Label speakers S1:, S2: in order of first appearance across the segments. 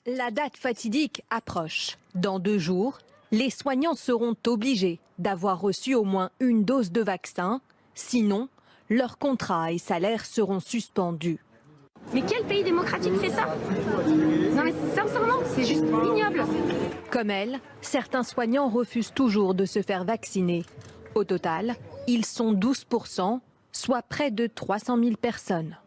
S1: La date fatidique approche. Dans 2 jours, les soignants seront obligés d'avoir reçu au moins une dose de vaccin. Sinon, leurs contrats et salaires seront suspendus.
S2: Mais quel pays démocratique fait ça? Non mais sincèrement, c'est juste ignoble.
S1: Comme elle, certains soignants refusent toujours de se faire vacciner. Au total, ils sont 12%, soit près de 300 000 personnes.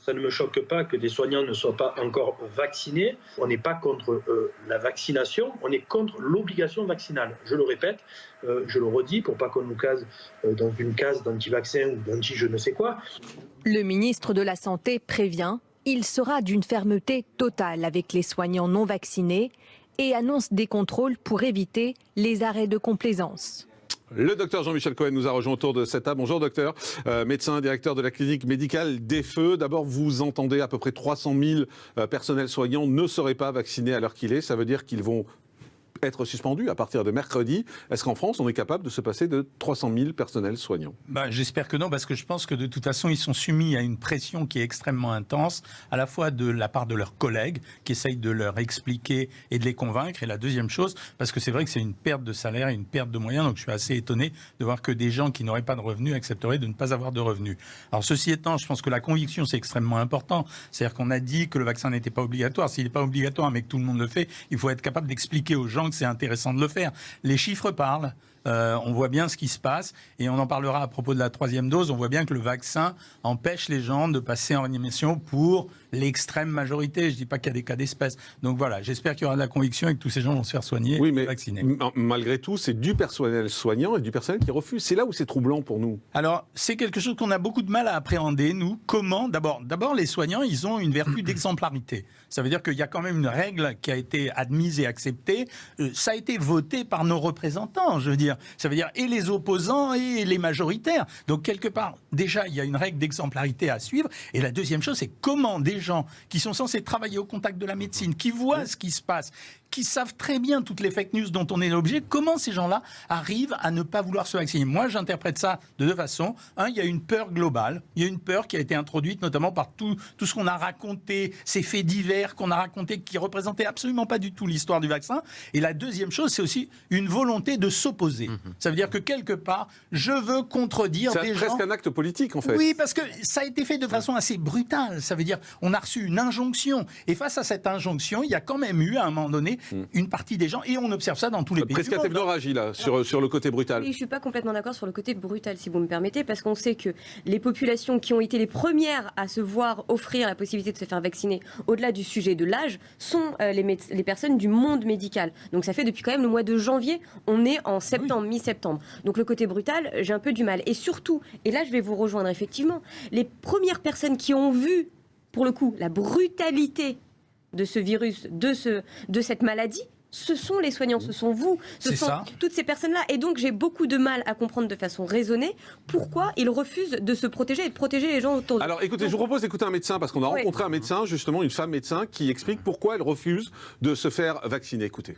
S3: Ça ne me choque pas que des soignants ne soient pas encore vaccinés. On n'est pas contre la vaccination, on est contre l'obligation vaccinale. Je le répète, je le redis, pour pas qu'on nous case dans une case d'anti-vaccin ou d'anti-je ne sais quoi.
S1: Le ministre de la Santé prévient, il sera d'une fermeté totale avec les soignants non vaccinés et annonce des contrôles pour éviter les arrêts de complaisance.
S4: Le docteur Jean-Michel Cohen nous a rejoint autour de cette table. Bonjour docteur, médecin, directeur de la clinique médicale des Feux. D'abord, vous entendez à peu près 300 000 personnels soignants ne seraient pas vaccinés à l'heure qu'il est. Ça veut dire qu'ils vont être suspendus à partir de mercredi. Est-ce qu'en France, on est capable de se passer de 300 000 personnels soignants?
S5: J'espère que non, parce que je pense que de toute façon, ils sont soumis à une pression qui est extrêmement intense, à la fois de la part de leurs collègues, qui essayent de leur expliquer et de les convaincre. Et la deuxième chose, parce que c'est vrai que c'est une perte de salaire et une perte de moyens, donc je suis assez étonné de voir que des gens qui n'auraient pas de revenus accepteraient de ne pas avoir de revenus. Alors ceci étant, je pense que la conviction, c'est extrêmement important. C'est-à-dire qu'on a dit que le vaccin n'était pas obligatoire. S'il n'est pas obligatoire, mais que tout le monde le fait, il faut être capable d'expliquer aux gens que c'est intéressant de le faire. Les chiffres parlent. On voit bien ce qui se passe et on en parlera à propos de la 3e dose. On voit bien que le vaccin empêche les gens de passer en réanimation pour l'extrême majorité. Je ne dis pas qu'il y a des cas d'espèce. Donc voilà, j'espère qu'il y aura de la conviction et que tous ces gens vont se faire soigner et vacciner.
S4: Malgré tout, c'est du personnel soignant et du personnel qui refuse. C'est là où c'est troublant pour nous.
S5: Alors, c'est quelque chose qu'on a beaucoup de mal à appréhender, nous. Comment? D'abord, les soignants, ils ont une vertu d'exemplarité. Ça veut dire qu'il y a quand même une règle qui a été admise et acceptée. Ça a été voté par nos représentants, je veux dire. Ça veut dire et les opposants et les majoritaires. Donc, quelque part, déjà, il y a une règle d'exemplarité à suivre. Et la deuxième chose, c'est comment des gens qui sont censés travailler au contact de la médecine, qui voient ce qui se passe, qui savent très bien toutes les fake news dont on est l'objet, comment ces gens-là arrivent à ne pas vouloir se vacciner? Moi, j'interprète ça de 2 façons. Il y a une peur globale. Il y a une peur qui a été introduite notamment par tout ce qu'on a raconté, ces faits divers qu'on a racontés qui représentaient absolument pas du tout l'histoire du vaccin. Et la deuxième chose, c'est aussi une volonté de s'opposer. Ça veut dire que quelque part, je veux contredire des gens...
S4: C'est presque un acte politique, en fait.
S5: Oui, parce que ça a été fait de façon assez brutale. Ça veut dire on a reçu une injonction. Et face à cette injonction, il y a quand même eu, à un moment donné, une partie des gens, et on observe ça dans tous les pays
S4: presque
S5: du monde.
S4: technologie, là, sur le côté brutal.
S2: Oui, je ne suis pas complètement d'accord sur le côté brutal, si vous me permettez, parce qu'on sait que les populations qui ont été les premières à se voir offrir la possibilité de se faire vacciner, au-delà du sujet de l'âge, sont les personnes du monde médical. Donc ça fait depuis quand même le mois de janvier, on est en septembre, mi-septembre. Donc le côté brutal, j'ai un peu du mal. Et surtout, et là je vais vous rejoindre effectivement, les premières personnes qui ont vu, pour le coup, la brutalité de ce virus, de cette maladie, ce sont les soignants, ce sont vous, ce sont toutes ces personnes-là. Et donc, j'ai beaucoup de mal à comprendre de façon raisonnée pourquoi ils refusent de se protéger et de protéger les gens autour d'eux.
S4: Alors, écoutez, je vous propose d'écouter un médecin, parce qu'on a rencontré un médecin, justement, une femme médecin, qui explique pourquoi elle refuse de se faire vacciner. Écoutez.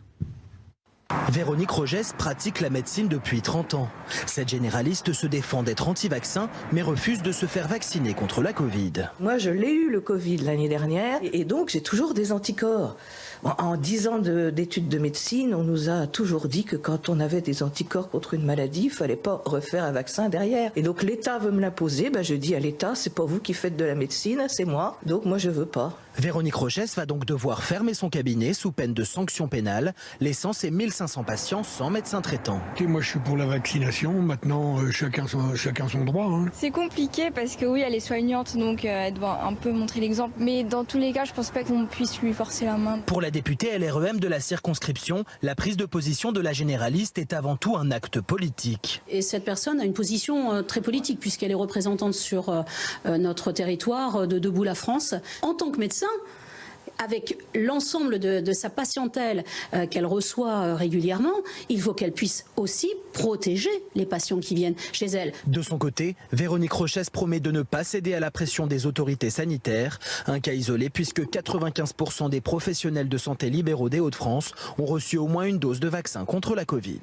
S6: Véronique Rogès pratique la médecine depuis 30 ans. Cette généraliste se défend d'être anti-vaccin, mais refuse de se faire vacciner contre la Covid.
S7: Moi, je l'ai eu, le Covid, l'année dernière, et donc j'ai toujours des anticorps. En 10 ans d'études de médecine, on nous a toujours dit que quand on avait des anticorps contre une maladie, il ne fallait pas refaire un vaccin derrière. Et donc l'État veut me l'imposer, je dis à l'État, c'est pas vous qui faites de la médecine, c'est moi, donc moi je veux pas.
S6: Véronique Rogès va donc devoir fermer son cabinet sous peine de sanctions pénales, laissant ses 1500 patients sans médecin traitant.
S8: Moi je suis pour la vaccination, maintenant chacun son droit.
S9: C'est compliqué parce que oui, elle est soignante, donc elle doit un peu montrer l'exemple. Mais dans tous les cas, je pense pas qu'on puisse lui forcer la main.
S6: Pour la députée LREM de la circonscription, la prise de position de la généraliste est avant tout un acte politique.
S10: Et cette personne a une position très politique puisqu'elle est représentante sur notre territoire de Debout la France. En tant que médecin, avec l'ensemble de sa patientèle qu'elle reçoit régulièrement, il faut qu'elle puisse aussi protéger les patients qui viennent chez elle.
S6: De son côté, Véronique Rogès promet de ne pas céder à la pression des autorités sanitaires. Un cas isolé puisque 95% des professionnels de santé libéraux des Hauts-de-France ont reçu au moins une dose de vaccin contre la Covid.